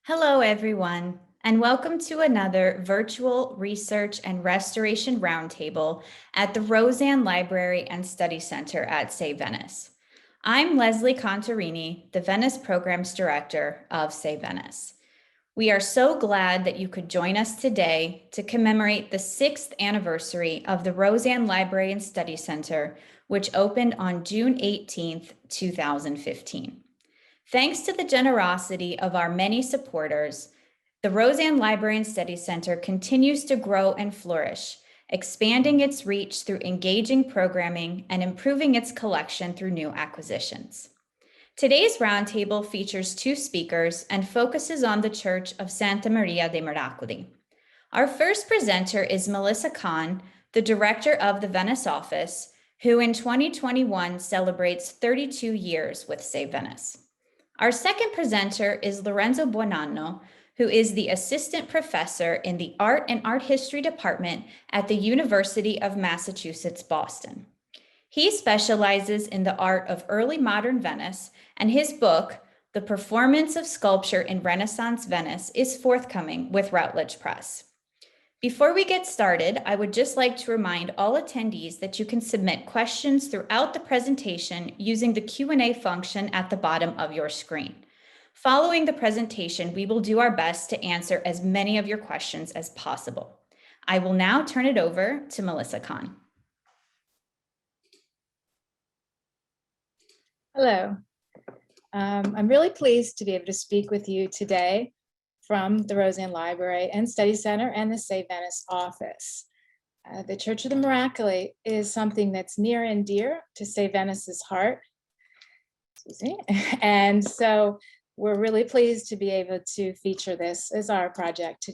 Hello, everyone, and welcome to another virtual research and restoration roundtable at the Rosand Library and Study Center at Save Venice. I'm Leslie Contarini, the Venice Programs Director of Save Venice. We are so glad that you could join us today to commemorate the 6th anniversary of the Rosand Library and Study Center, which opened on June 18th, 2015. Thanks to the generosity of our many supporters, the Rosand Library and Study Center continues to grow and flourish, expanding its reach through engaging programming and improving its collection through new acquisitions. Today's roundtable features 2 speakers and focuses on the Church of Santa Maria dei Miracoli. Our first presenter is Melissa Conn, the director of the Venice office, who in 2021 celebrates 32 years with Save Venice. Our second presenter is Lorenzo Buonnano, who is the assistant professor in the Art and Art History Department at the University of Massachusetts, Boston. He specializes in the art of early modern Venice, and his book, The Performance of Sculpture in Renaissance Venice, is forthcoming with Routledge Press. Before we get started, I would just like to remind all attendees that you can submit questions throughout the presentation using the Q&A function at the bottom of your screen. Following the presentation, we will do our best to answer as many of your questions as possible. I will now turn it over to Melissa Conn. Hello. I'm really pleased to be able to speak with you today from the Rosand Library and Study Center and the Save Venice office. The Church of the Miracoli is something that's near and dear to Save Venice's heart. Excuse me. And so we're really pleased to be able to feature this as our project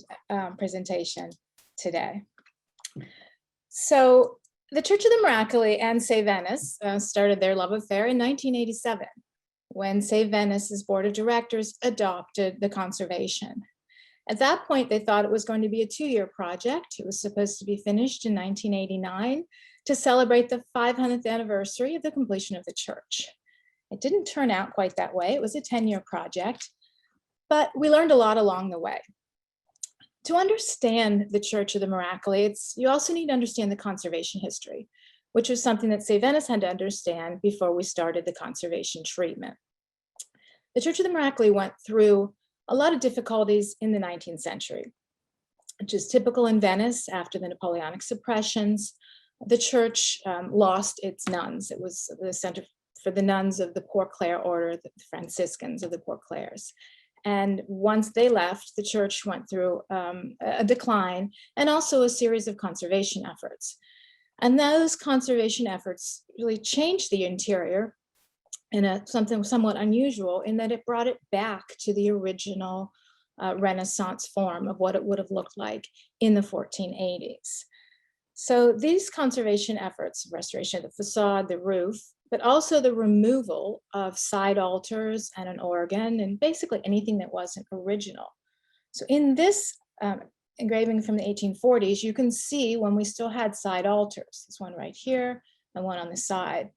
presentation today. So the Church of the Miracoli and Save Venice started their love affair in 1987. When Save Venice's board of directors adopted the conservation. At that point, they thought it was going to be a 2-year project. It was supposed to be finished in 1989 to celebrate the 500th anniversary of the completion of the church. It didn't turn out quite that way. It was a 10-year project, but we learned a lot along the way. To understand the Church of the Miracoli, you also need to understand the conservation history, which was something that Save Venice had to understand before we started the conservation treatment. The Church of the Miracoli went through a lot of difficulties in the 19th century, which is typical in Venice after the Napoleonic suppressions. The church lost its nuns. It was the center for the nuns of the Poor Clare order, the Franciscans of the Poor Clares. And once they left, the church went through a decline and also a series of conservation efforts. And those conservation efforts really changed the interior in something somewhat unusual in that it brought it back to the original Renaissance form of what it would have looked like in the 1480s. So these conservation efforts, restoration of the facade, the roof, but also the removal of side altars and an organ and basically anything that wasn't original. So in this engraving from the 1840s, you can see when we still had side altars. This one right here and one on the side.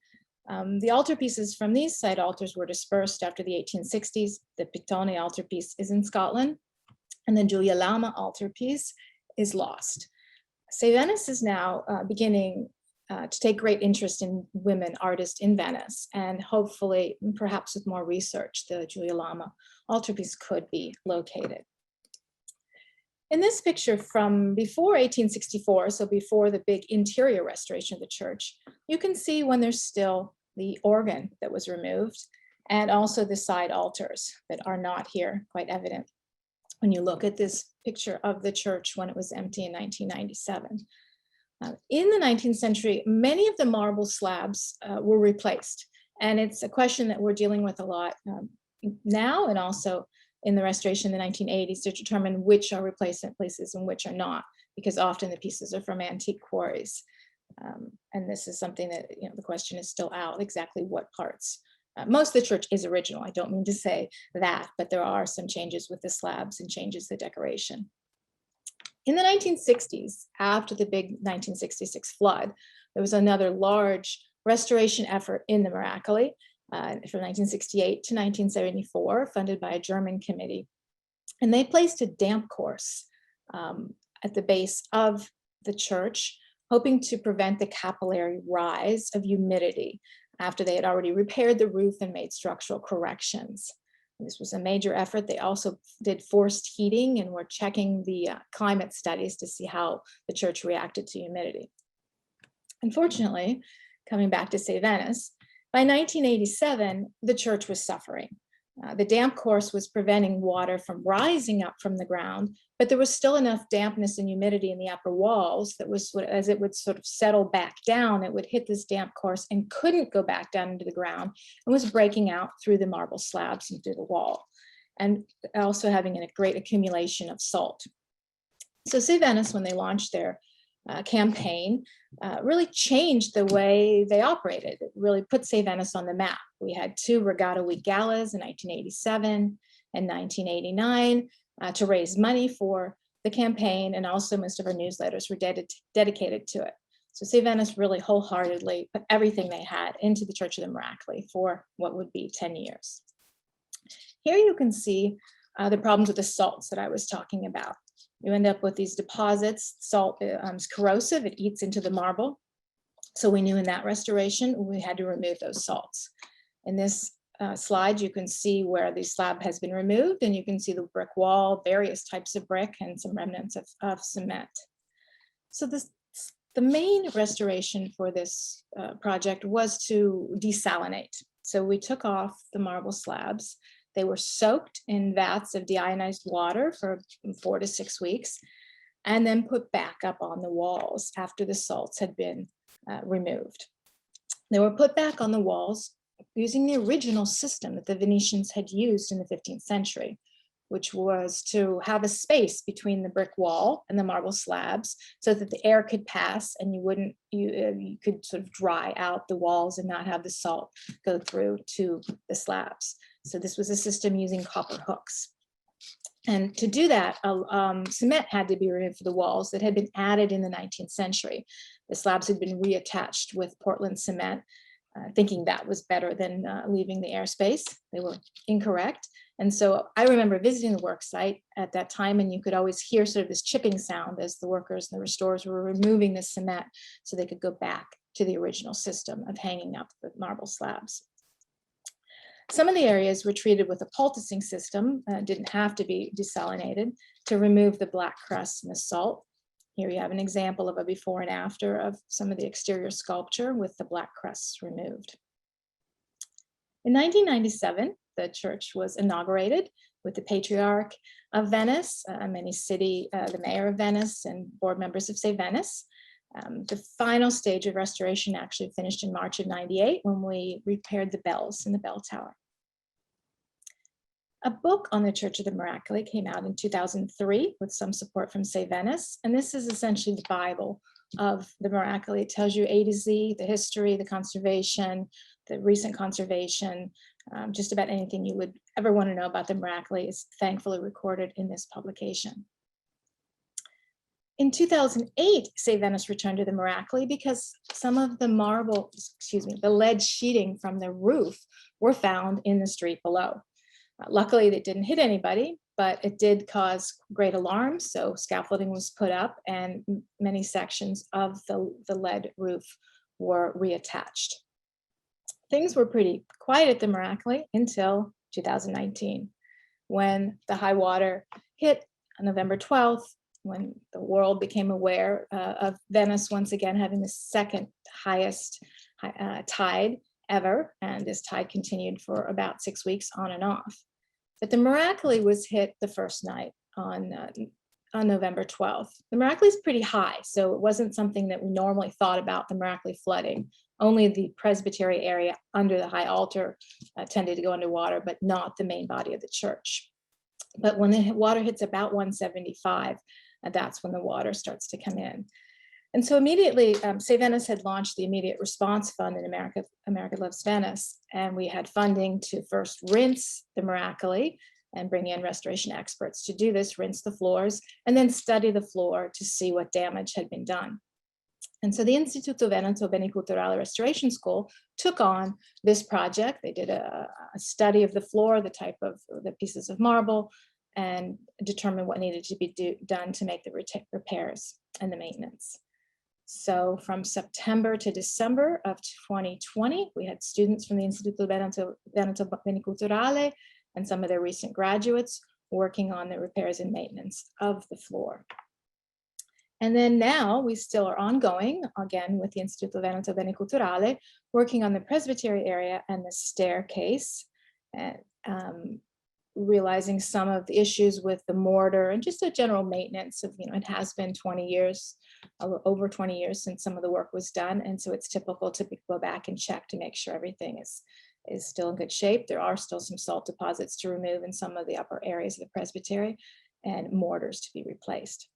The altarpieces from these side altars were dispersed after the 1860s. The Pittone altarpiece is in Scotland, and the Giulia Lama altarpiece is lost. Save Venice is now beginning to take great interest in women artists in Venice, and hopefully, perhaps with more research, the Giulia Lama altarpiece could be located. In this picture from before 1864, so before the big interior restoration of the church, you can see when there's still the organ that was removed and also the side altars that are not here, quite evident when you look at this picture of the church when it was empty in 1997. In the 19th century, many of the marble slabs were replaced, and it's a question that we're dealing with a lot now and also in the restoration in the 1980s to determine which are replacement pieces and which are not, because often the pieces are from antique quarries. And this is something that, the question is still out, exactly what parts. Most of the church is original. I don't mean to say that, but there are some changes with the slabs and changes the decoration. In the 1960s, after the big 1966 flood, there was another large restoration effort in the Miracoli from 1968 to 1974, funded by a German committee. And they placed a damp course at the base of the church, hoping to prevent the capillary rise of humidity after they had already repaired the roof and made structural corrections. This was a major effort. They also did forced heating and were checking the climate studies to see how the church reacted to humidity. Unfortunately, coming back to Save Venice, by 1987, the church was suffering. The damp course was preventing water from rising up from the ground, but there was still enough dampness and humidity in the upper walls that was, as it would sort of settle back down, it would hit this damp course and couldn't go back down into the ground and was breaking out through the marble slabs and through the wall, and also having a great accumulation of salt. So Save Venice, when they launched their campaign, really changed the way they operated. It really put Save Venice on the map. We had 2 Regatta Week galas in 1987 and 1989 to raise money for the campaign, and also most of our newsletters were dedicated to it. So Save Venice really wholeheartedly put everything they had into the Church of the Miracoli for what would be 10 years. Here you can see the problems with the salts that I was talking about. You end up with these deposits. Salt is corrosive, it eats into the marble. So we knew in that restoration, we had to remove those salts. In this slide, you can see where the slab has been removed, and you can see the brick wall, various types of brick, and some remnants of cement. So the main restoration for this project was to desalinate. So we took off the marble slabs. They were soaked in vats of deionized water for 4 to 6 weeks, and then put back up on the walls after the salts had been removed. They were put back on the walls using the original system that the Venetians had used in the 15th century, which was to have a space between the brick wall and the marble slabs so that the air could pass and you could sort of dry out the walls and not have the salt go through to the slabs. So this was a system using copper hooks. And to do that, cement had to be removed for the walls that had been added in the 19th century. The slabs had been reattached with Portland cement, thinking that was better than leaving the airspace. They were incorrect. And so I remember visiting the work site at that time, and you could always hear sort of this chipping sound as the workers and the restorers were removing the cement so they could go back to the original system of hanging up the marble slabs. Some of the areas were treated with a poulticing system, didn't have to be desalinated, to remove the black crust and the salt. Here you have an example of a before and after of some of the exterior sculpture with the black crusts removed. In 1997, the church was inaugurated with the Patriarch of Venice, the Mayor of Venice, and board members of Save Venice. The final stage of restoration actually finished in March of '98 when we repaired the bells in the bell tower. A book on the Church of the Miracoli came out in 2003 with some support from Save Venice, and this is essentially the Bible of the Miracoli. It tells you A to Z, the history, the conservation, the recent conservation, just about anything you would ever want to know about the Miracoli is thankfully recorded in this publication. In 2008, Save Venice returned to the Miracoli because some of the the lead sheeting from the roof were found in the street below. Luckily, it didn't hit anybody, but it did cause great alarm. So scaffolding was put up and many sections of the lead roof were reattached. Things were pretty quiet at the Miracoli until 2019, when the high water hit on November 12th, when the world became aware of Venice once again having the second highest tide ever, and this tide continued for about 6 weeks on and off. But the Miracoli was hit the first night on November 12th. The Miracoli is pretty high, so it wasn't something that we normally thought about the Miracoli flooding. Only the presbytery area under the high altar tended to go underwater, but not the main body of the church. But when the water hits about 175, that's when the water starts to come in. And so immediately, Save Venice had launched the Immediate Response Fund in America Loves Venice, and we had funding to first rinse the Miracoli and bring in restoration experts to do this, rinse the floors, and then study the floor to see what damage had been done. And so the Istituto Veneto Beni Culturali Restoration School took on this project. They did a study of the floor, the type of the pieces of marble, and determine what needed to be done to make the repairs and the maintenance. So from September to December of 2020, we had students from the Istituto Veneto Beniculturale and some of their recent graduates working on the repairs and maintenance of the floor. And then now we still are ongoing, again, with the Istituto Veneto Beniculturale, working on the presbytery area and the staircase, and realizing some of the issues with the mortar and just a general maintenance of, it has been 20 years, over 20 years since some of the work was done. And so it's typical to go back and check to make sure everything is still in good shape. There are still some salt deposits to remove in some of the upper areas of the presbytery and mortars to be replaced.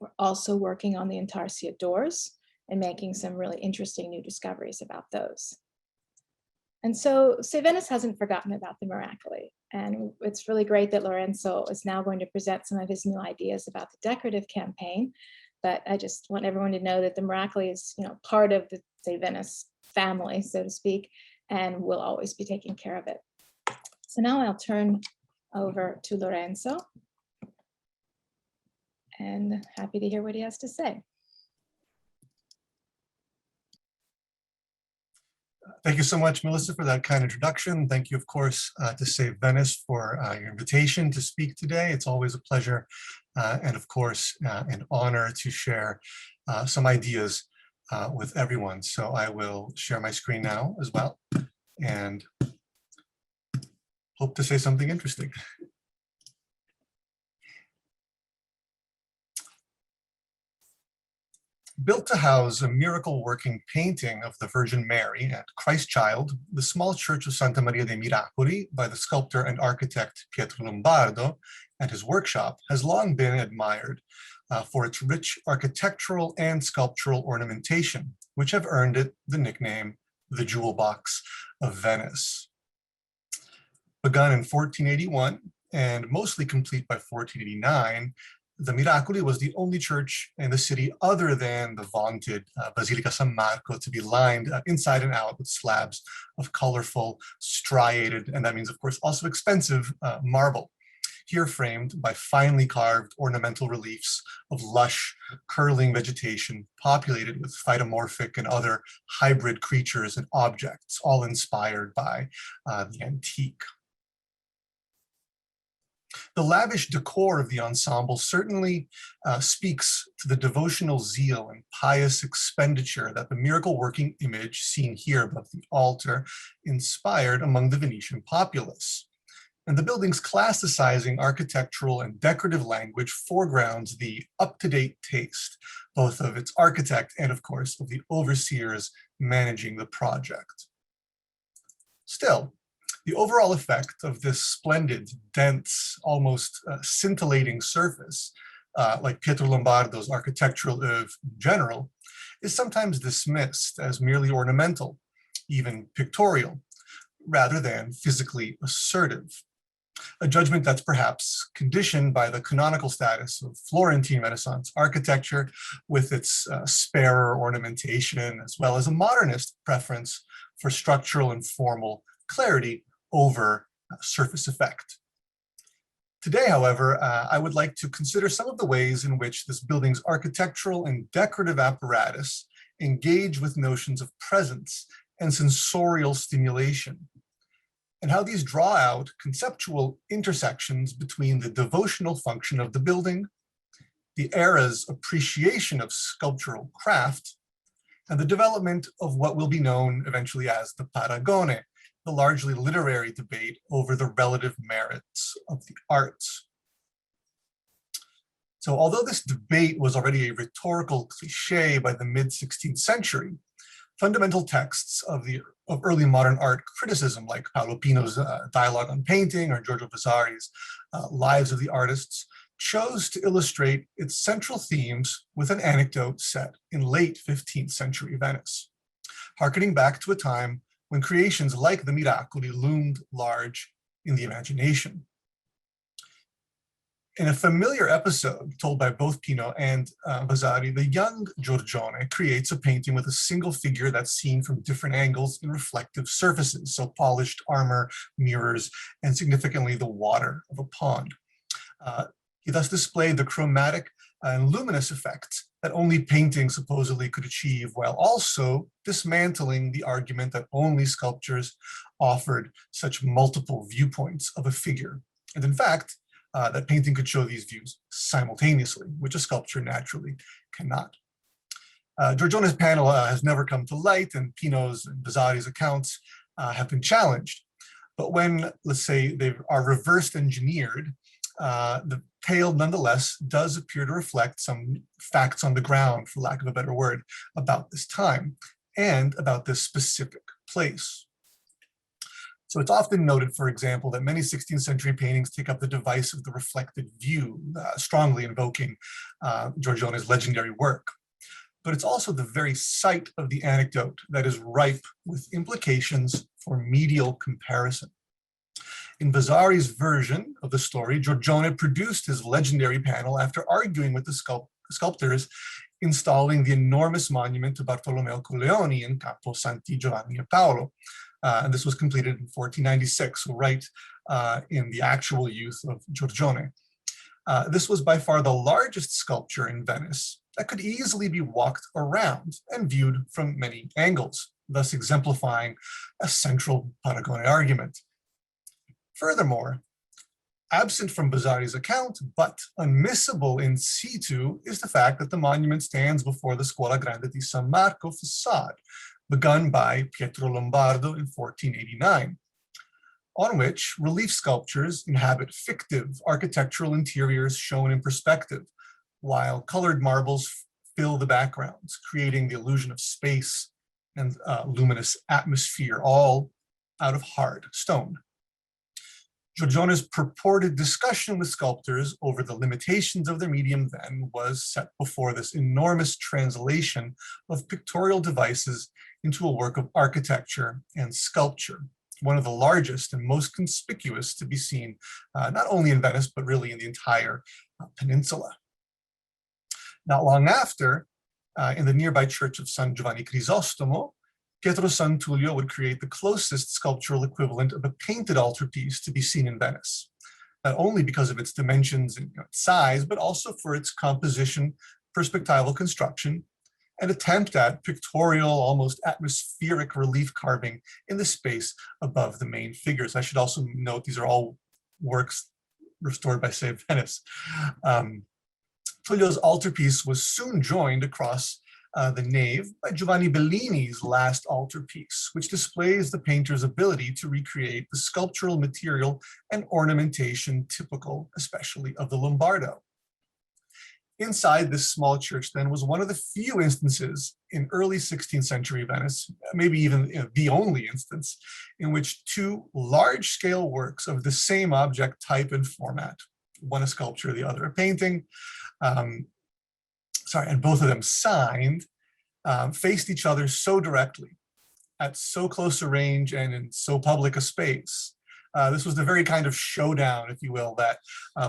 We're also working on the intarsia doors and making some really interesting new discoveries about those. And so Save Venice hasn't forgotten about the Miracoli. And it's really great that Lorenzo is now going to present some of his new ideas about the decorative campaign. But I just want everyone to know that the Miracoli is, part of the Save Venice family, so to speak, and we'll always be taking care of it. So now I'll turn over to Lorenzo, and happy to hear what he has to say. Thank you so much, Melissa, for that kind introduction. Thank you, of course, to Save Venice for your invitation to speak today. It's always a pleasure and, of course, an honor to share some ideas with everyone. So I will share my screen now as well and hope to say something interesting. Built to house a miracle-working painting of the Virgin Mary and Christ Child, the small church of Santa Maria dei Miracoli by the sculptor and architect Pietro Lombardo and his workshop has long been admired for its rich architectural and sculptural ornamentation, which have earned it the nickname the Jewel Box of Venice. Begun in 1481 and mostly complete by 1489, the Miracoli was the only church in the city other than the vaunted Basilica San Marco to be lined inside and out with slabs of colorful, striated, and that means, of course, also expensive marble, here framed by finely carved ornamental reliefs of lush, curling vegetation populated with phytomorphic and other hybrid creatures and objects, all inspired by the antique. The lavish decor of the ensemble certainly speaks to the devotional zeal and pious expenditure that the miracle-working image seen here above the altar inspired among the Venetian populace. And the building's classicizing architectural and decorative language foregrounds the up-to-date taste, both of its architect and, of course, of the overseers managing the project. Still, the overall effect of this splendid, dense, almost scintillating surface, like Pietro Lombardo's architectural oeuvre in general, is sometimes dismissed as merely ornamental, even pictorial, rather than physically assertive. A judgment that's perhaps conditioned by the canonical status of Florentine Renaissance architecture with its sparer ornamentation, as well as a modernist preference for structural and formal clarity over surface effect. Today, however, I would like to consider some of the ways in which this building's architectural and decorative apparatus engage with notions of presence and sensorial stimulation, and how these draw out conceptual intersections between the devotional function of the building, the era's appreciation of sculptural craft, and the development of what will be known eventually as the Paragone, the largely literary debate over the relative merits of the arts. So although this debate was already a rhetorical cliche by the mid-16th century, fundamental texts of early modern art criticism, like Paolo Pino's Dialogue on Painting or Giorgio Vasari's Lives of the Artists, chose to illustrate its central themes with an anecdote set in late 15th century Venice, harkening back to a time when creations like the Miracoli loomed large in the imagination. In a familiar episode told by both Pino and Vasari, the young Giorgione creates a painting with a single figure that's seen from different angles in reflective surfaces, so polished armor, mirrors, and significantly the water of a pond. He thus displayed the chromatic and luminous effects that only painting supposedly could achieve, while also dismantling the argument that only sculptures offered such multiple viewpoints of a figure. And in fact, that painting could show these views simultaneously, which a sculpture naturally cannot. Giorgione's panel has never come to light, and Pino's and Vasari's accounts have been challenged. But when, let's say, they are reversed engineered, the tale nonetheless does appear to reflect some facts on the ground, for lack of a better word, about this time and about this specific place. So it's often noted, for example, that many 16th century paintings take up the device of the reflected view, strongly invoking Giorgione's legendary work. But it's also the very site of the anecdote that is ripe with implications for medial comparison. In Vasari's version of the story, Giorgione produced his legendary panel after arguing with the sculptors installing the enormous monument to Bartolomeo Colleoni in Campo Santi Giovanni e Paolo. And this was completed in 1496, so right in the actual youth of Giorgione. This was by far the largest sculpture in Venice that could easily be walked around and viewed from many angles, thus exemplifying a central Paragone argument. Furthermore, absent from Vasari's account, but unmissable in situ, is the fact that the monument stands before the Scuola Grande di San Marco facade, begun by Pietro Lombardo in 1489, on which relief sculptures inhabit fictive architectural interiors shown in perspective, while colored marbles fill the backgrounds, creating the illusion of space and luminous atmosphere, all out of hard stone. Giorgione's purported discussion with sculptors over the limitations of their medium then was set before this enormous translation of pictorial devices into a work of architecture and sculpture, one of the largest and most conspicuous to be seen not only in Venice, but really in the entire peninsula. Not long after, in the nearby church of San Giovanni Crisostomo, Pietro Sant'Ullio would create the closest sculptural equivalent of a painted altarpiece to be seen in Venice, not only because of its dimensions and size, but also for its composition, perspectival construction, and attempt at pictorial, almost atmospheric relief carving in the space above the main figures. I should also note these are all works restored by Save Venice. Tullio's altarpiece was soon joined across the nave by Giovanni Bellini's last altarpiece, which displays the painter's ability to recreate the sculptural material and ornamentation typical, especially of the Lombardo. Inside this small church then was one of the few instances in early 16th century Venice, maybe even the only instance, in which two large-scale works of the same object type and format, one a sculpture, the other a painting, and both of them signed, faced each other so directly, at so close a range and in so public a space. This was the very kind of showdown, if you will, that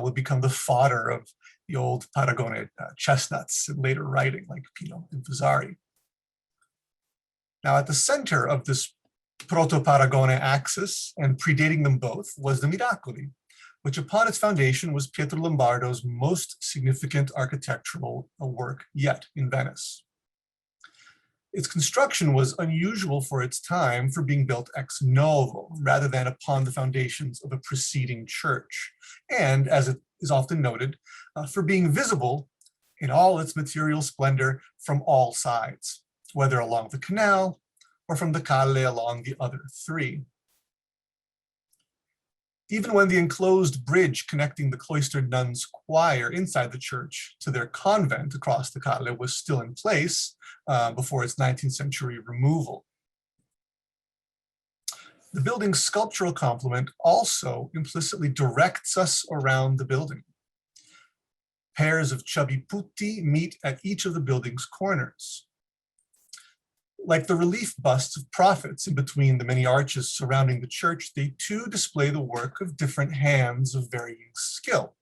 would become the fodder of the old Paragone chestnuts in later writing, like Pino and Vasari. Now, at the center of this proto-Paragone axis, and predating them both, was the Miracoli, which upon its foundation was Pietro Lombardo's most significant architectural work yet in Venice. Its construction was unusual for its time for being built ex novo, rather than upon the foundations of a preceding church, and, as it is often noted, for being visible in all its material splendor from all sides, whether along the canal or from the calle along the other three. Even when the enclosed bridge connecting the cloistered nuns' choir inside the church to their convent across the calle was still in place before its 19th century removal. The building's sculptural complement also implicitly directs us around the building. Pairs of chubby putti meet at each of the building's corners. Like the relief busts of prophets in between the many arches surrounding the church, they too display the work of different hands of varying skill.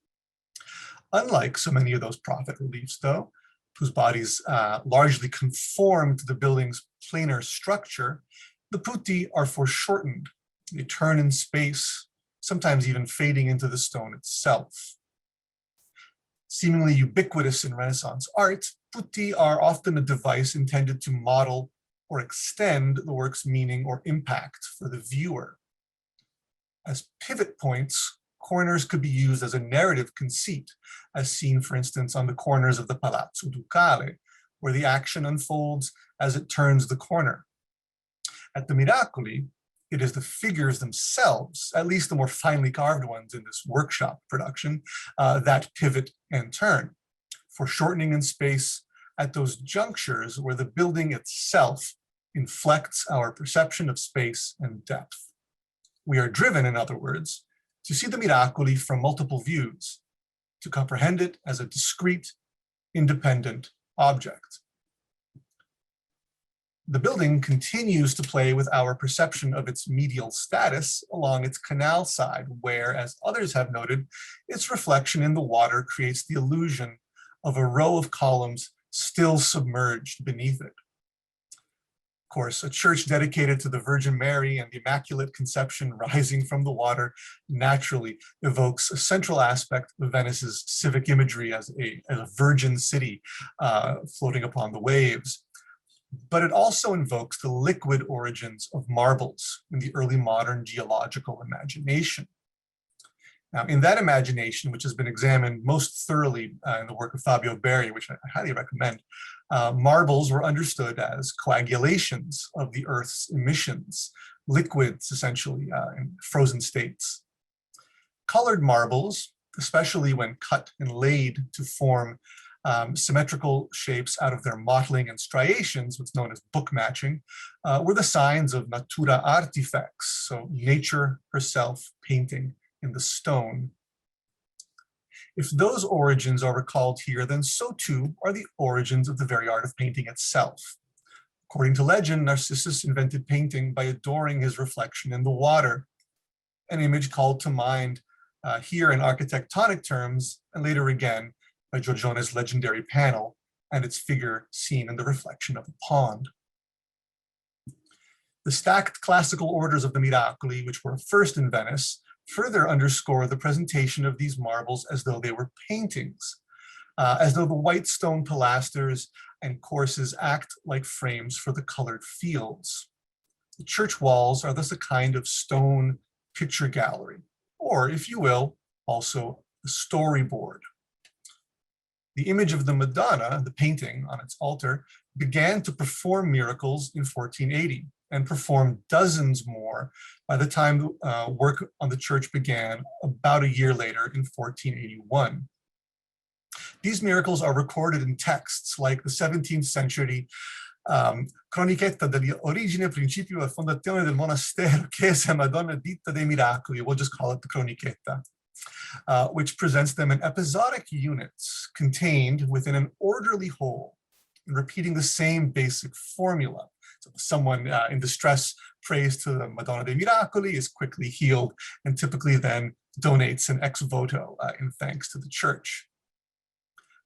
Unlike so many of those prophet reliefs, though, whose bodies largely conform to the building's planar structure, the putti are foreshortened. They turn in space, sometimes even fading into the stone itself. Seemingly ubiquitous in Renaissance art, putti are often a device intended to model or extend the work's meaning or impact for the viewer. As pivot points, corners could be used as a narrative conceit, as seen, for instance, on the corners of the Palazzo Ducale, where the action unfolds as it turns the corner. At the Miracoli, it is the figures themselves, at least the more finely carved ones in this workshop production, that pivot and turn, foreshortening in space at those junctures where the building itself inflects our perception of space and depth. We are driven, in other words, to see the Miracoli from multiple views, to comprehend it as a discrete, independent object. The building continues to play with our perception of its medial status along its canal side, where, as others have noted, its reflection in the water creates the illusion of a row of columns still submerged beneath it. Of course, a church dedicated to the Virgin Mary and the Immaculate Conception rising from the water naturally evokes a central aspect of Venice's civic imagery as a virgin city floating upon the waves. But it also invokes the liquid origins of marbles in the early modern geological imagination. Now, in that imagination, which has been examined most thoroughly in the work of Fabio Berri, which I highly recommend, marbles were understood as coagulations of the Earth's emissions, liquids essentially in frozen states. Colored marbles, especially when cut and laid to form symmetrical shapes out of their mottling and striations, what's known as book matching, were the signs of natura artifacts, so nature herself painting in the stone. If those origins are recalled here, then so too are the origins of the very art of painting itself. According to legend, Narcissus invented painting by adoring his reflection in the water, an image called to mind here in architectonic terms, and later again by Giorgione's legendary panel and its figure seen in the reflection of the pond. The stacked classical orders of the Miracoli, which were first in Venice, further underscore the presentation of these marbles as though they were paintings, as though the white stone pilasters and courses act like frames for the colored fields. The church walls are thus a kind of stone picture gallery, or, if you will, also a storyboard. The image of the Madonna, the painting on its altar, began to perform miracles in 1480 and performed dozens more by the time work on the church began about a year later in 1481. These miracles are recorded in texts like the 17th century Cronichetta degli origine, principio e fondazione del monastero Chiesa Madonna Dita dei Miracoli, we'll just call it the Cronichetta, which presents them in episodic units contained within an orderly whole and repeating the same basic formula. So someone in distress prays to the Madonna dei Miracoli, is quickly healed, and typically then donates an ex voto in thanks to the church.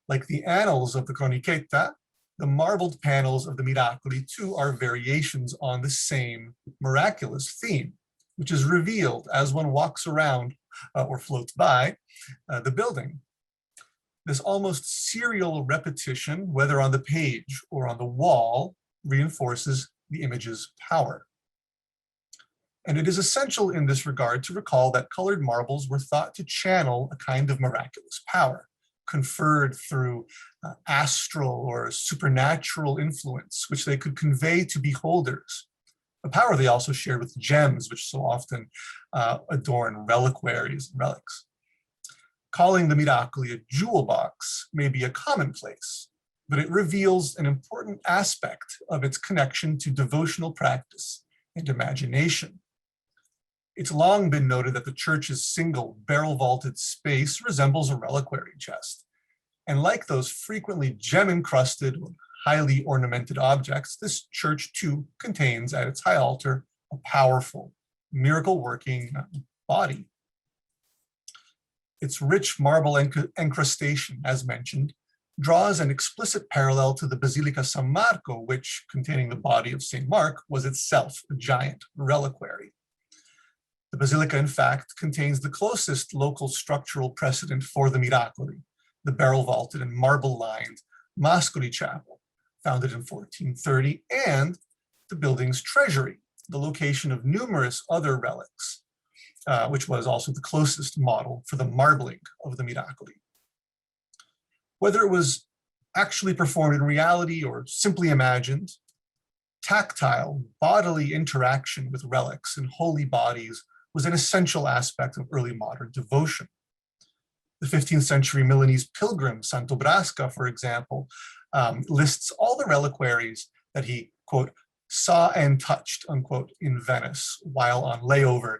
Like the annals of the Cronichetta, the marbled panels of the Miracoli too are variations on the same miraculous theme, which is revealed as one walks around or floats by the building. This almost serial repetition, whether on the page or on the wall, reinforces the image's power. And it is essential in this regard to recall that colored marbles were thought to channel a kind of miraculous power, conferred through astral or supernatural influence, which they could convey to beholders, a power they also shared with gems, which so often adorn reliquaries and relics. Calling the Miracoli a jewel box may be a commonplace, but it reveals an important aspect of its connection to devotional practice and imagination. It's long been noted that the church's single barrel-vaulted space resembles a reliquary chest. And like those frequently gem-encrusted, highly ornamented objects, this church too contains at its high altar a powerful, miracle-working body. Its rich marble encrustation, as mentioned, draws an explicit parallel to the Basilica San Marco, which, containing the body of St. Mark, was itself a giant reliquary. The basilica, in fact, contains the closest local structural precedent for the Miracoli, the barrel vaulted and marble lined Mascoli Chapel, founded in 1430, and the building's treasury, the location of numerous other relics, which was also the closest model for the marbling of the Miracoli. Whether it was actually performed in reality or simply imagined, tactile bodily interaction with relics and holy bodies was an essential aspect of early modern devotion. The 15th century Milanese pilgrim Santo Brasca, for example, lists all the reliquaries that he, quote, saw and touched, unquote, in Venice while on layover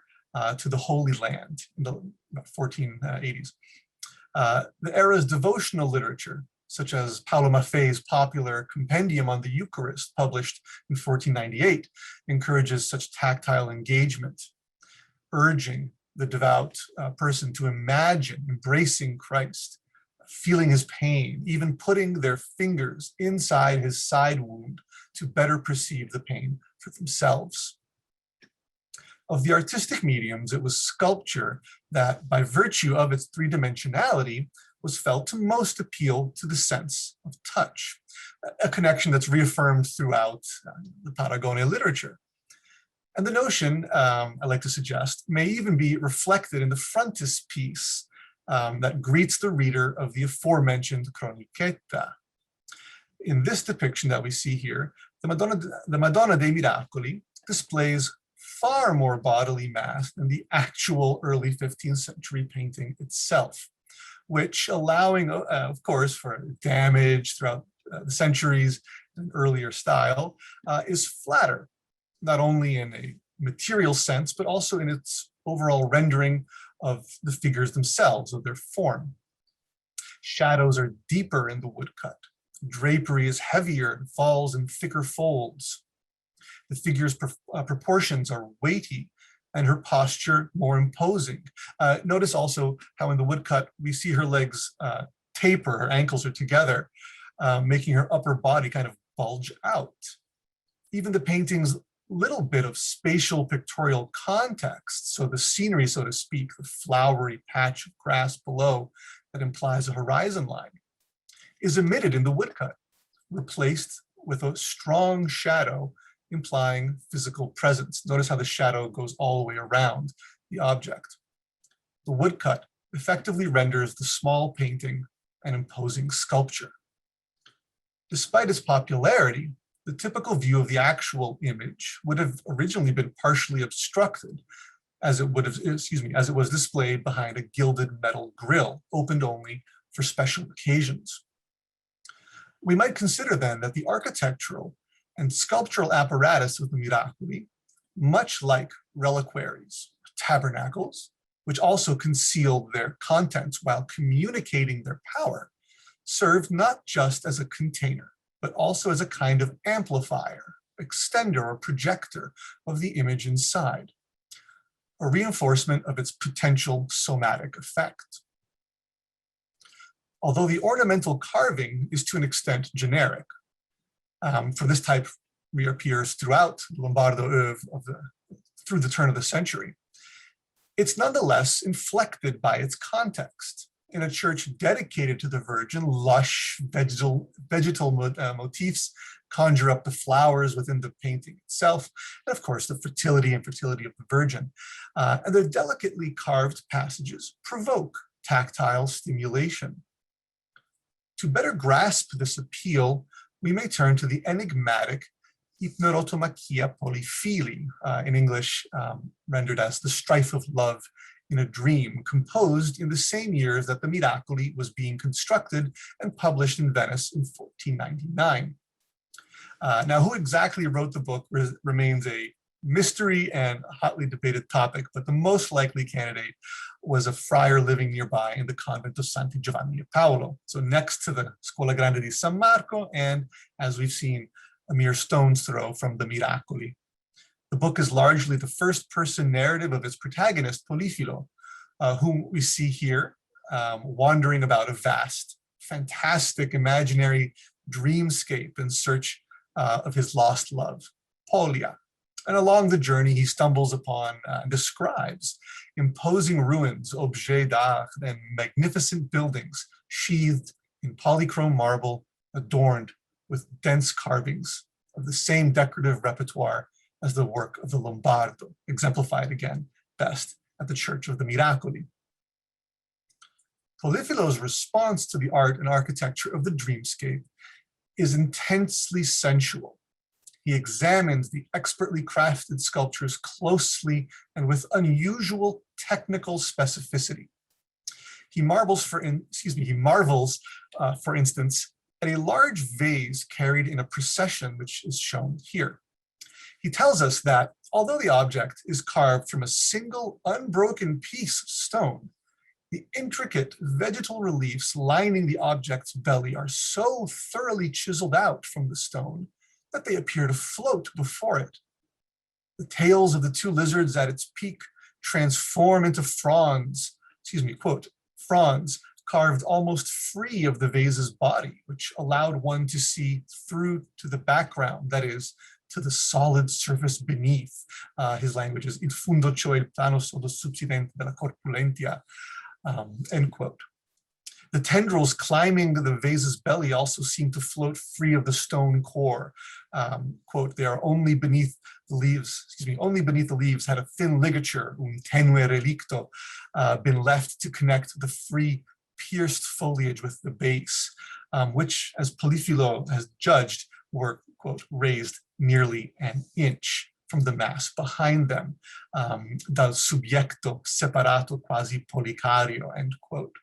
to the Holy Land in the 1480s. The era's devotional literature, such as Paolo Maffei's popular Compendium on the Eucharist, published in 1498, encourages such tactile engagement, urging the devout person to imagine embracing Christ, feeling his pain, even putting their fingers inside his side wound to better perceive the pain for themselves. Of the artistic mediums, it was sculpture that, by virtue of its three-dimensionality, was felt to most appeal to the sense of touch, a connection that's reaffirmed throughout the Paragone literature. And the notion, I like to suggest, may even be reflected in the frontispiece that greets the reader of the aforementioned Cronichetta. In this depiction that we see here, the Madonna dei Miracoli displays far more bodily mass than the actual early 15th century painting itself, which, allowing, of course, for damage throughout the centuries, an earlier style, is flatter, not only in a material sense, but also in its overall rendering of the figures themselves, of their form. Shadows are deeper in the woodcut. Drapery is heavier and falls in thicker folds. The figure's proportions are weighty and her posture more imposing. Notice also how in the woodcut we see her legs taper, her ankles are together, making her upper body kind of bulge out. Even the painting's little bit of spatial pictorial context, so the scenery, so to speak, the flowery patch of grass below that implies a horizon line, is omitted in the woodcut, replaced with a strong shadow implying physical presence. Notice how the shadow goes all the way around the object. The woodcut effectively renders the small painting an imposing sculpture. Despite its popularity, the typical view of the actual image would have originally been partially obstructed, as it was displayed behind a gilded metal grille, opened only for special occasions. We might consider then that the architectural and sculptural apparatus of the Miracoli, much like reliquaries, tabernacles, which also concealed their contents while communicating their power, served not just as a container, but also as a kind of amplifier, extender, or projector of the image inside, a reinforcement of its potential somatic effect. Although the ornamental carving is to an extent generic, for this type reappears throughout Lombardo oeuvre through the turn of the century, it's nonetheless inflected by its context. In a church dedicated to the Virgin, lush vegetal motifs conjure up the flowers within the painting itself, and of course the fertility and fertility of the Virgin. And their delicately carved passages provoke tactile stimulation. To better grasp this appeal, we may turn to the enigmatic Hypnerotomachia Polyphili, in English rendered as the strife of love in a dream, composed in the same years that the Miracoli was being constructed and published in Venice in 1499. Now, who exactly wrote the book remains a mystery and a hotly debated topic, but the most likely candidate was a friar living nearby in the convent of Santi Giovanni e Paolo, so next to the Scuola Grande di San Marco, and as we've seen, a mere stone's throw from the Miracoli. The book is largely the first-person narrative of its protagonist, Polifilo, whom we see here wandering about a vast, fantastic, imaginary dreamscape in search of his lost love, Polia, And along the journey, he stumbles upon and describes imposing ruins, objets d'art, and magnificent buildings sheathed in polychrome marble, adorned with dense carvings of the same decorative repertoire as the work of the Lombardo, exemplified again best at the Church of the Miracoli. Polifilo's response to the art and architecture of the dreamscape is intensely sensual. He examines the expertly crafted sculptures closely and with unusual technical specificity. He marvels, for instance, at a large vase carried in a procession, which is shown here. He tells us that although the object is carved from a single unbroken piece of stone, the intricate vegetal reliefs lining the object's belly are so thoroughly chiseled out from the stone that they appear to float before it. The tails of the two lizards at its peak transform into fronds, fronds carved almost free of the vase's body, which allowed one to see through to the background, that is, to the solid surface beneath. His language is "in fundo cioè il plano sodo subsidente della corpulentia," end quote. The tendrils climbing the vase's belly also seem to float free of the stone core. Quote, "They are only beneath the leaves, only beneath the leaves had a thin ligature, un tenue relicto, been left to connect the free pierced foliage with the base, which, as Polifilo has judged, were, quote, raised nearly an inch from the mass behind them, dal subiecto separato quasi policario," end quote.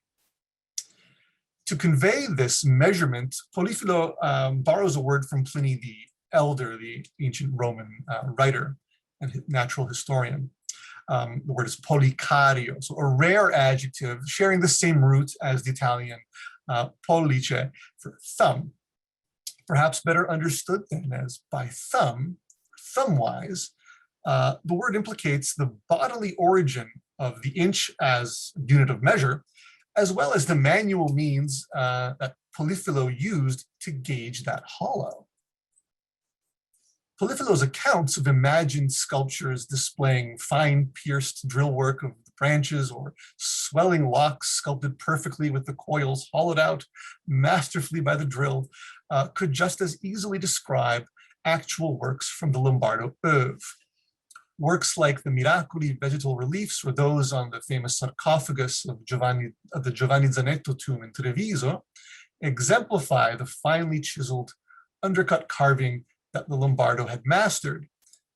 To convey this measurement, Polifilo borrows a word from Pliny the Elder, the ancient Roman writer and natural historian. The word is policario, so a rare adjective sharing the same root as the Italian pollice for thumb, perhaps better understood then as by thumb, thumb-wise. The word implicates the bodily origin of the inch as a unit of measure, as well as the manual means that Polifilo used to gauge that hollow. Polifilo's accounts of imagined sculptures displaying fine pierced drill work of the branches or swelling locks sculpted perfectly with the coils hollowed out masterfully by the drill could just as easily describe actual works from the Lombardo oeuvre. Works like the Miracoli vegetal reliefs or those on the famous sarcophagus of the Giovanni Zanetto tomb in Treviso exemplify the finely chiseled undercut carving that the Lombardo had mastered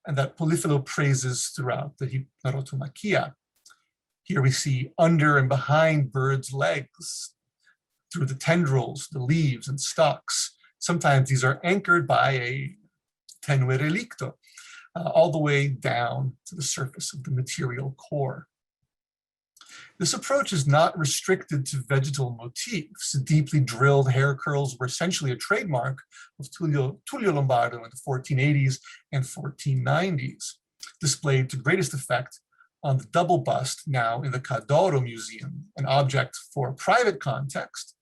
and that Polifilo praises throughout the Hypnerotomachia. Here we see under and behind birds' legs, through the tendrils, the leaves and stalks. Sometimes these are anchored by a tenue relicto, all the way down to the surface of the material core. This approach is not restricted to vegetal motifs. Deeply drilled hair curls were essentially a trademark of Tullio Lombardo in the 1480s and 1490s, displayed to greatest effect on the double bust now in the Cadoro Museum, an object for a private context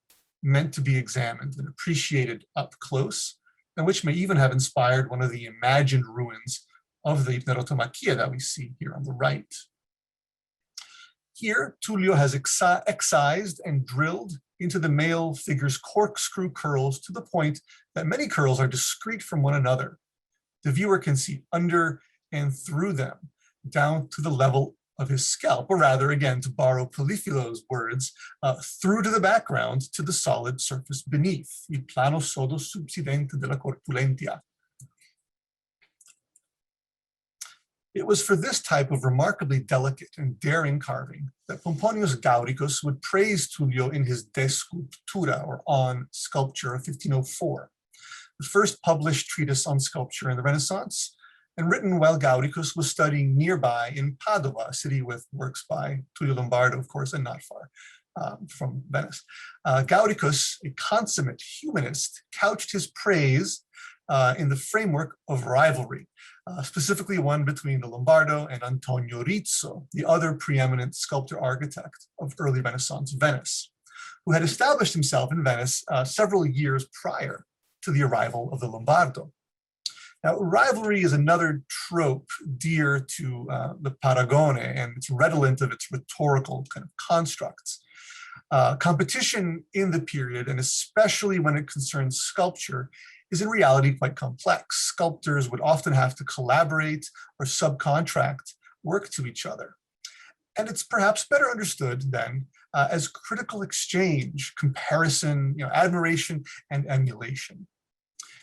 meant to be examined and appreciated up close, and which may even have inspired one of the imagined ruins of the Hypnerotomachia that we see here on the right. Here, Tullio has excised and drilled into the male figure's corkscrew curls to the point that many curls are discrete from one another. The viewer can see under and through them, down to the level of his scalp, or rather, again, to borrow Polifilo's words, through to the background to the solid surface beneath, il plano sodo subsidente della corpulentia. It was for this type of remarkably delicate and daring carving that Pomponius Gaudicus would praise Tullio in his De Sculptura, or On Sculpture, of 1504, the first published treatise on sculpture in the Renaissance, and written while Gaudicus was studying nearby in Padua, a city with works by Tullio Lombardo, of course, and not far from Venice. Gaudicus, a consummate humanist, couched his praise in the framework of rivalry, specifically one between the Lombardo and Antonio Rizzo, the other preeminent sculptor-architect of early Renaissance Venice, who had established himself in Venice several years prior to the arrival of the Lombardo. Now, rivalry is another trope dear to the Paragone, and it's redolent of its rhetorical kind of constructs. Competition in the period, and especially when it concerns sculpture, is in reality quite complex. Sculptors would often have to collaborate or subcontract work to each other. And it's perhaps better understood then as critical exchange, comparison, admiration, and emulation.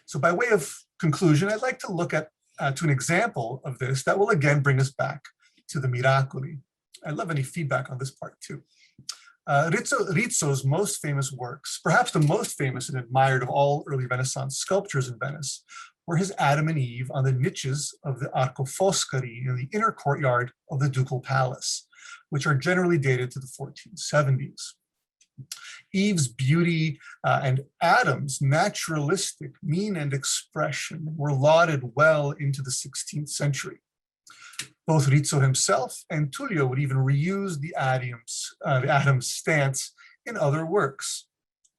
So by way of conclusion, I'd like to look at to an example of this that will again bring us back to the Miracoli. I'd love any feedback on this part too. Rizzo's most famous works, perhaps the most famous and admired of all early Renaissance sculptures in Venice, were his Adam and Eve on the niches of the Arco Foscari in the inner courtyard of the Ducal Palace, which are generally dated to the 1470s. Eve's beauty and Adam's naturalistic mien and expression were lauded well into the 16th century. Both Rizzo himself and Tullio would even reuse the Adam's stance in other works.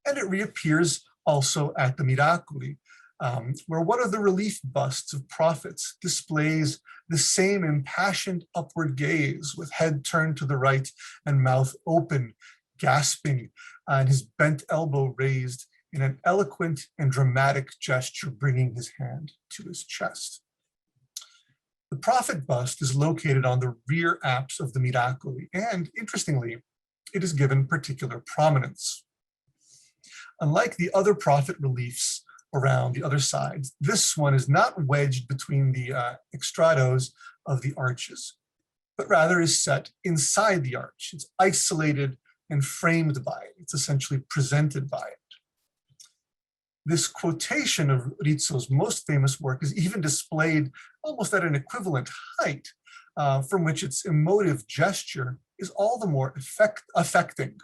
And it reappears also at the Miracoli, where one of the relief busts of prophets displays the same impassioned upward gaze with head turned to the right and mouth open, gasping, and his bent elbow raised in an eloquent and dramatic gesture, bringing his hand to his chest. The prophet bust is located on the rear apse of the Miracoli, and interestingly, it is given particular prominence. Unlike the other prophet reliefs around the other sides, this one is not wedged between the extrados of the arches, but rather is set inside the arch. It's isolated and framed by it. It's essentially presented by it. This quotation of Rizzo's most famous work is even displayed almost at an equivalent height, from which its emotive gesture is all the more affecting.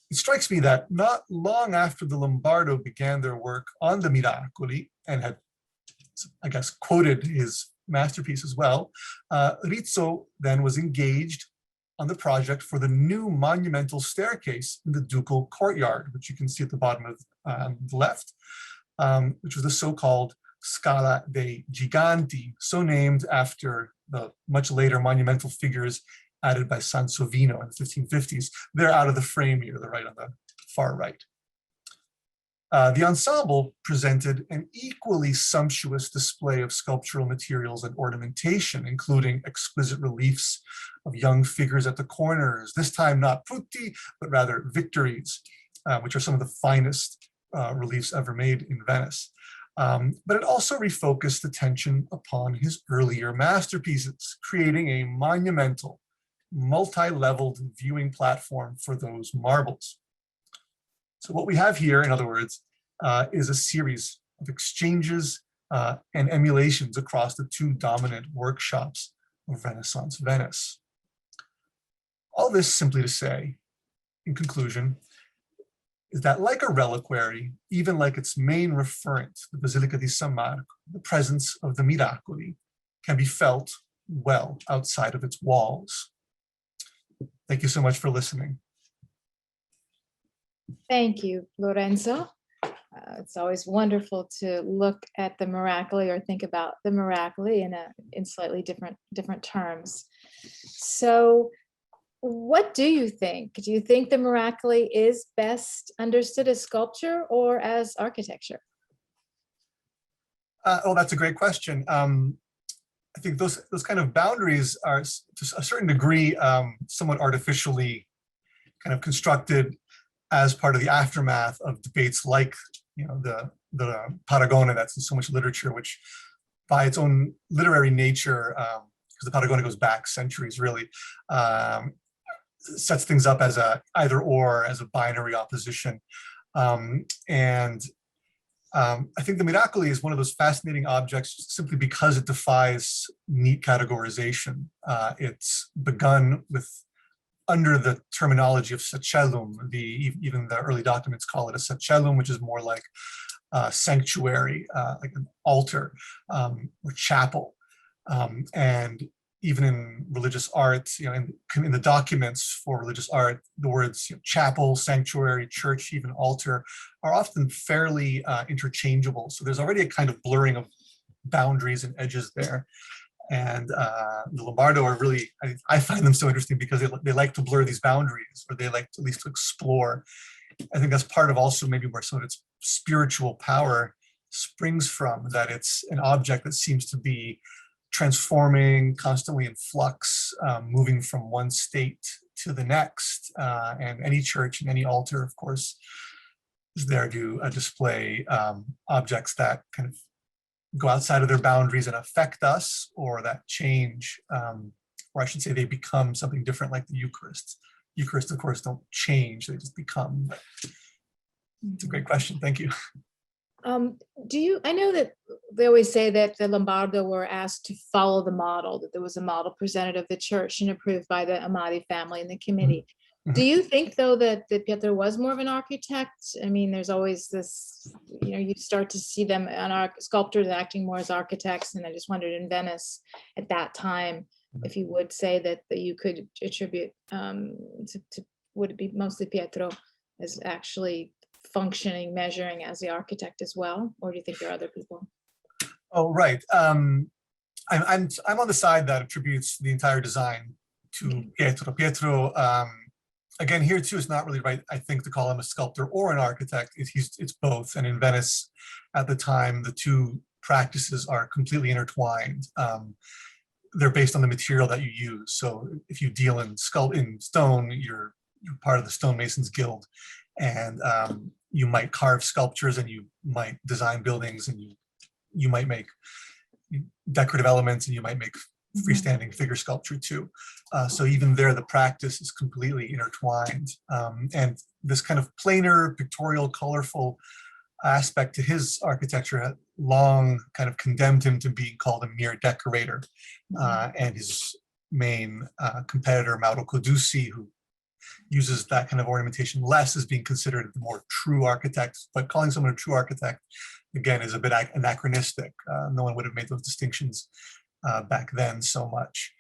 It strikes me that not long after the Lombardo began their work on the Miracoli and had, I guess, quoted his masterpiece as well, Rizzo then was engaged on the project for the new monumental staircase in the ducal courtyard, which you can see at the bottom of the left, which was the so-called Scala dei Giganti, so named after the much later monumental figures added by Sansovino in the 1550s. They're out of the frame here, the right on the far right. The ensemble presented an equally sumptuous display of sculptural materials and ornamentation, including exquisite reliefs of young figures at the corners, this time not putti, but rather victories, which are some of the finest reliefs ever made in Venice. But it also refocused attention upon his earlier masterpieces, creating a monumental, multi-leveled viewing platform for those marbles. So what we have here, in other words, is a series of exchanges and emulations across the two dominant workshops of Renaissance Venice. All this simply to say, in conclusion, is that like a reliquary, even like its main referent, the Basilica di San Marco, the presence of the Miracoli can be felt well outside of its walls. Thank you so much for listening. Thank you, Lorenzo. It's always wonderful to look at the Miracoli or think about the Miracoli in slightly different terms. So what do you think? Do you think the Miracoli is best understood as sculpture or as architecture? Oh, that's a great question. I think those kind of boundaries are, to a certain degree, somewhat artificially kind of constructed as part of the aftermath of debates like, the Paragone that's in so much literature, which by its own literary nature, because the Paragone goes back centuries really, sets things up as a either or, as a binary opposition. I think the Miracoli is one of those fascinating objects simply because it defies neat categorization. It's begun with, under the terminology of sacellum, even the early documents call it a sacellum, which is more like a sanctuary, like an altar or chapel. And even in religious art, in the documents for religious art, the words chapel, sanctuary, church, even altar are often fairly interchangeable. So there's already a kind of blurring of boundaries and edges there. And the Lombardo are really, I find them so interesting because they like to blur these boundaries, or they like to, at least to explore. I think that's part of also maybe where some of its spiritual power springs from, that it's an object that seems to be transforming, constantly in flux, moving from one state to the next. And any church and any altar, of course, is there to display objects that kind of go outside of their boundaries and affect us, or that change, or I should say they become something different, like the Eucharist. Eucharist, of course, don't change, they just become. It's a great question, thank you. I know that they always say that the Lombardo were asked to follow the model, that there was a model presented of the church and approved by the Amati family and the committee. Mm-hmm. Do you think, though, that Pietro was more of an architect? I mean, there's always this, you start to see them on sculptors acting more as architects. And I just wondered in Venice at that time, if you would say that you could attribute would it be mostly Pietro as actually functioning, measuring as the architect as well? Or do you think there are other people? Oh, right. I'm on the side that attributes the entire design to Pietro. Pietro, again, here too, it's not really right, I think, to call him a sculptor or an architect. It's both. And in Venice at the time, the two practices are completely intertwined. They're based on the material that you use. So if you deal in stone, you're part of the stonemasons guild. And you might carve sculptures, and you might design buildings, and you might make decorative elements, and you might make freestanding figure sculpture too. So even there, the practice is completely intertwined. And this kind of plainer, pictorial, colorful aspect to his architecture had long kind of condemned him to being called a mere decorator. And his main competitor, Mauro Codusi, who uses that kind of ornamentation less, as being considered the more true architect. But calling someone a true architect, again, is a bit anachronistic. No one would have made those distinctions back then so much.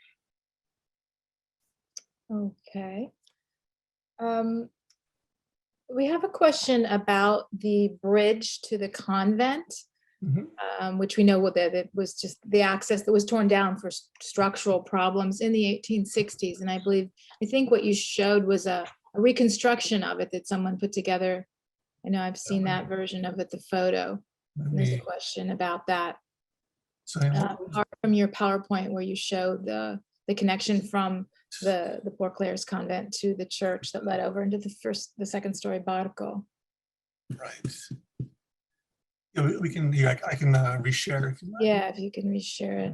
Okay. We have a question about the bridge to the convent, which we know that it was just the access that was torn down for structural problems in the 1860s. And I think what you showed was a reconstruction of it that someone put together. I know I've seen that version of it, the photo. And there's a question about that. So apart from your PowerPoint where you showed the connection from the Poor Clares convent to the church that led over into the second story barco. Right. Yeah, we can. Yeah, I can reshare if you like. Yeah, if you can reshare it.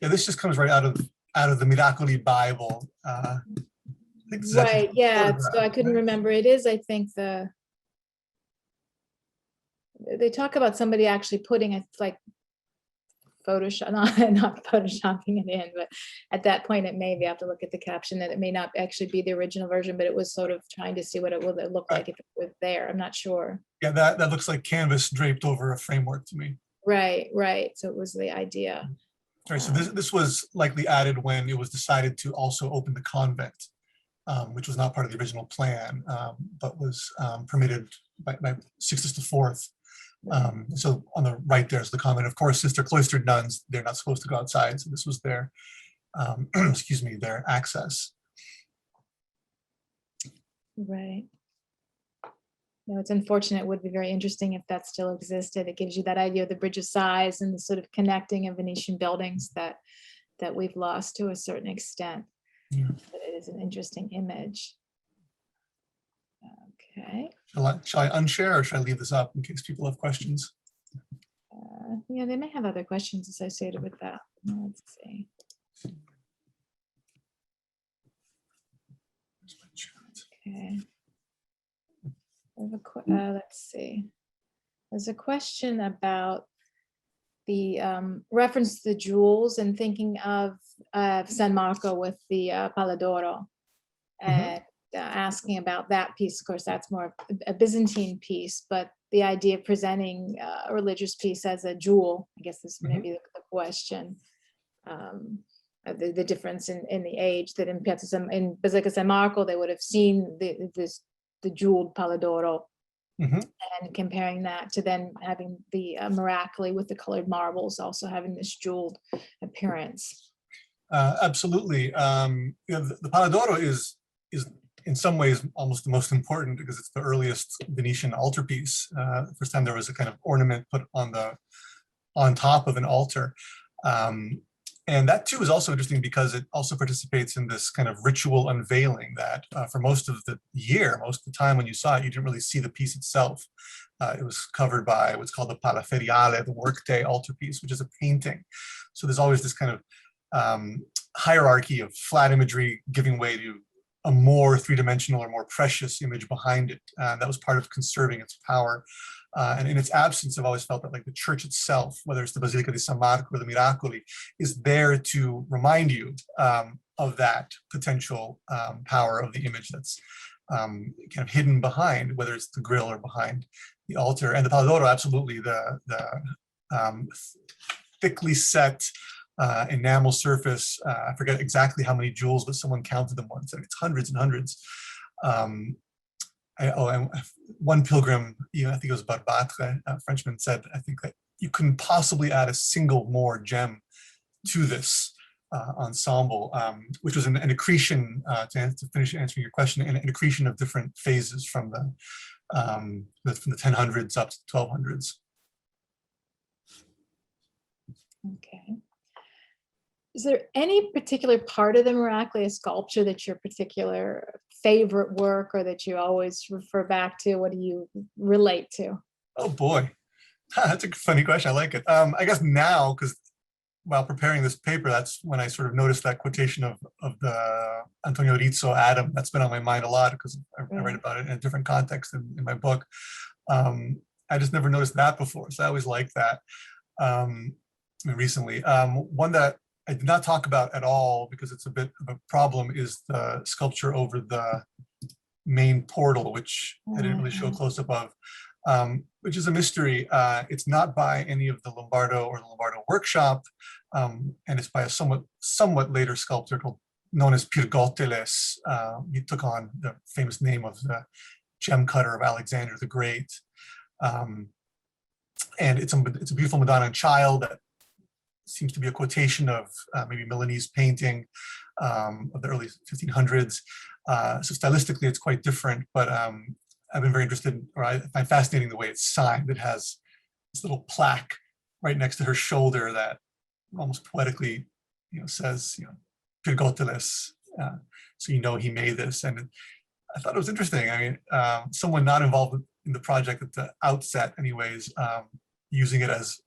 This just comes right out of the Miracoli Bible. Right. Yeah. So I couldn't remember. It is, I think, they talk about somebody actually putting it like Photoshop, not photoshopping it in, but at that point it may be, I have to look at the caption, that it may not actually be the original version, but it was sort of trying to see what it would look like if it was there. I'm not sure. Yeah, that looks like canvas draped over a framework to me. Right. So it was the idea. All right, so this was likely added when it was decided to also open the convent, which was not part of the original plan, but was permitted by Sixtus IV. So on the right there's the convent. Of course, since they're cloistered nuns, they're not supposed to go outside. So this was their, their access. Right. No, it's unfortunate. It would be very interesting if that still existed. It gives you that idea of the bridge of size and the sort of connecting of Venetian buildings that we've lost to a certain extent. Yeah. But it is an interesting image. Okay. Shall I unshare, or should I leave this up in case people have questions? Yeah, they may have other questions associated with that. Let's see. Okay. Let's see. There's a question about the reference to the jewels and thinking of San Marco with the Palla d'Oro, and asking about that piece. Of course, that's more a Byzantine piece, but the idea of presenting a religious piece as a jewel, I guess this may be the question. The difference in the age, that in Basilica San Marco, they would have seen the jeweled Palla d'Oro Mhm. and comparing that to then having the Miracoli with the colored marbles also having this jeweled appearance. Absolutely. The Paladoro is in some ways almost the most important because it's the earliest Venetian altarpiece. The first time there was a kind of ornament put on top of an altar. And that too is also interesting because it also participates in this kind of ritual unveiling that for most of the year, most of the time when you saw it, you didn't really see the piece itself. It was covered by what's called the Palaferiale, the workday altarpiece, which is a painting. So there's always this kind of hierarchy of flat imagery giving way to a more three-dimensional or more precious image behind it. That was part of conserving its power. And in its absence, I've always felt that like the church itself, whether it's the Basilica di San Marco or the Miracoli, is there to remind you of that potential power of the image that's kind of hidden behind, whether it's the grill or behind the altar. And the Paladoro, absolutely, the thickly set enamel surface. I forget exactly how many jewels, but someone counted them once. It's hundreds and hundreds. And one pilgrim, I think it was Barbatre, a Frenchman, said, I think that you couldn't possibly add a single more gem to this ensemble, which was an accretion, to finish answering your question, an accretion of different phases from the 1000s up to the 1200s. Okay. Is there any particular part of the Miracoli sculpture that's your particular favorite work or that you always refer back to? What do you relate to? Oh boy, that's a funny question. I like it. I guess now, because while preparing this paper, that's when I sort of noticed that quotation of the Antonio Rizzo Adam. That's been on my mind a lot because I write about it in a different context in my book. I just never noticed that before, so I always liked that. Recently, one that I did not talk about at all because it's a bit of a problem is the sculpture over the main portal, which I didn't really show a close-up of, which is a mystery. It's not by any of the Lombardo or the Lombardo workshop, and it's by a somewhat later sculptor known as Pirgoteles. He took on the famous name of the gem cutter of Alexander the Great. And it's a beautiful Madonna and Child that seems to be a quotation of maybe Milanese painting of the early 1500s. So stylistically, it's quite different, but I've been very interested, or I find fascinating the way it's signed. It has this little plaque right next to her shoulder that almost poetically, says, Pirgoteles. So he made this, and I thought it was interesting. I mean, someone not involved in the project at the outset, anyways, using it as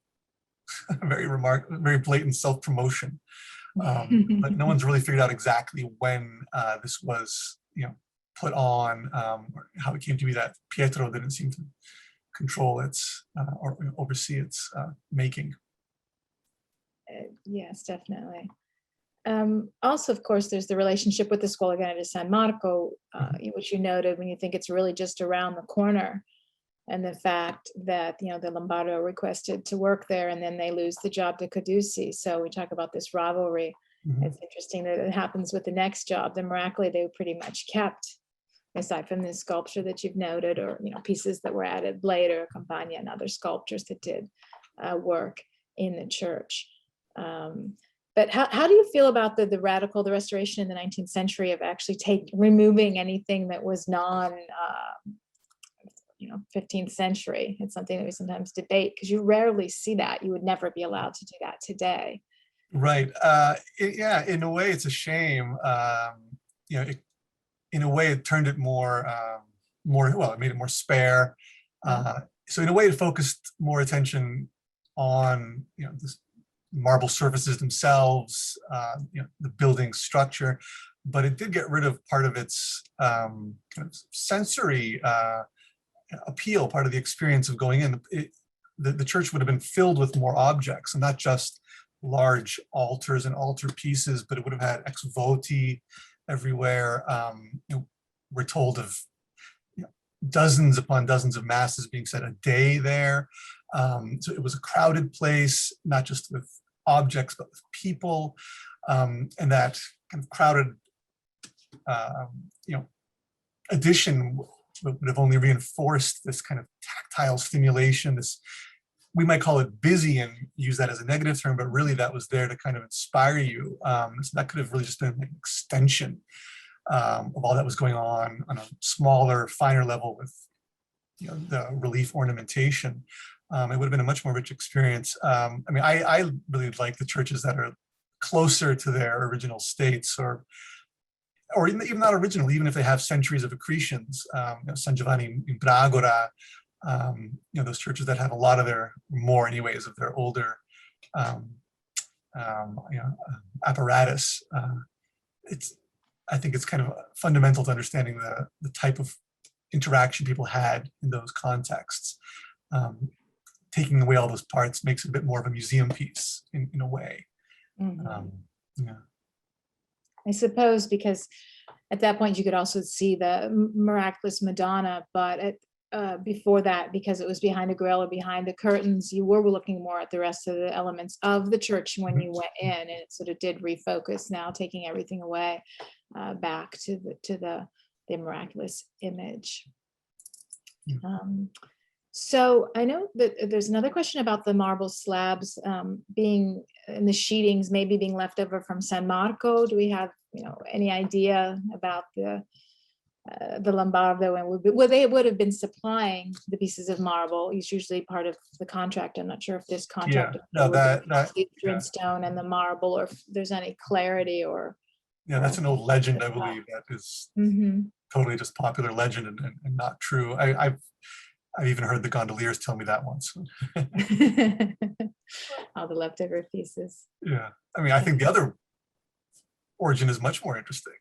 very blatant self-promotion, but no one's really figured out exactly when this was, put on, or how it came to be that Pietro didn't seem to control its or oversee its making. Yes, definitely. Also, of course, there's the relationship with the Scuola Grande di San Marco, which you noted when you think it's really just around the corner. And the fact that, the Lombardo requested to work there and then they lose the job to Cadusi. So we talk about this rivalry. It's interesting that it happens with the next job. The Miracoli, they pretty much kept, aside from this sculpture that you've noted, or, pieces that were added later, Campagna and other sculptures that did work in the church. But how do you feel about the restoration in the 19th century of actually removing anything that was 15th century? It's something that we sometimes debate because you rarely see that. You would never be allowed to do that today. Right. Yeah, in a way, it's a shame. In a way, it turned it it made it more spare. So in a way, it focused more attention on, this marble surfaces themselves, the building structure, but it did get rid of part of its kind of sensory appeal, part of the experience of going in. The church would have been filled with more objects, and not just large altars and altar pieces, but it would have had ex voti everywhere. We're told of dozens upon dozens of masses being said a day there. So it was a crowded place, not just with objects, but with people. And that kind of crowded, addition would have only reinforced this kind of tactile stimulation, this, we might call it busy and use that as a negative term, but really that was there to kind of inspire you. So that could have really just been an extension of all that was going on a smaller, finer level with, you know, the relief ornamentation. It would have been a much more rich experience. I mean, I really like the churches that are closer to their original states, or even not original, even if they have centuries of accretions. You know, San Giovanni in Bragora, you know, those churches that have a lot of their, more anyways, of their older you know, apparatus. I think it's kind of fundamental to understanding the type of interaction people had in those contexts. Taking away all those parts makes it a bit more of a museum piece in a way. Yeah. I suppose because at that point you could also see the miraculous Madonna, but before that, because it was behind a grill or behind the curtains, you were looking more at the rest of the elements of the church when you went in, and it sort of did refocus, now taking everything away back to the miraculous image. So I know that there's another question about the marble slabs being in the sheetings, maybe being left over from San Marco. Do we have, you know, any idea about the Lombardo, and they would have been supplying the pieces of marble? It's usually part of the contract. I'm not sure if this contract, no, that stone and the marble, or if there's any clarity, or that's an old legend, I believe, that is totally just popular legend and not true. I've even heard the gondoliers tell me that once. All the leftover pieces. Yeah, I mean, I think the other origin is much more interesting.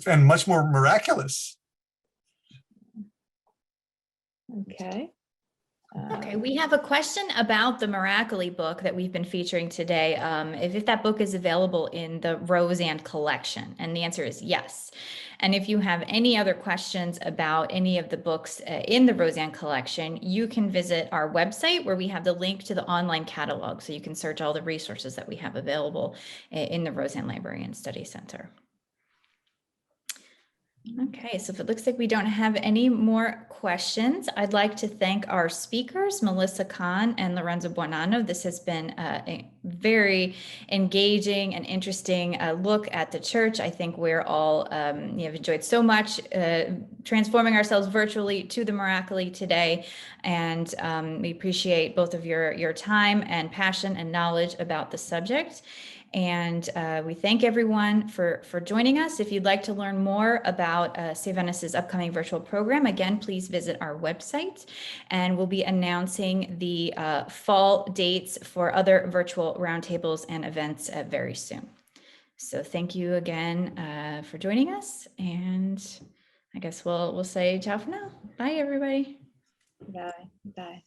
And much more miraculous. Okay. Okay, we have a question about the Miracoli book that we've been featuring today. If that book is available in the Rosand collection, and the answer is yes. And if you have any other questions about any of the books in the Rosand collection, you can visit our website where we have the link to the online catalog, so you can search all the resources that we have available in the Rosand Library and Study Center. Okay, so if it looks like we don't have any more questions, I'd like to thank our speakers, Melissa Conn and Lorenzo Buonnano. This has been a very engaging and interesting look at the church. I think we're all have enjoyed so much transforming ourselves virtually to the Miracoli today, and we appreciate both of your time and passion and knowledge about the subject. And we thank everyone for joining us. If you'd like to learn more about Save Venice's upcoming virtual program, again, please visit our website, and we'll be announcing the fall dates for other virtual roundtables and events very soon. So thank you again for joining us, and I guess we'll say ciao for now. Bye, everybody. Bye. Bye.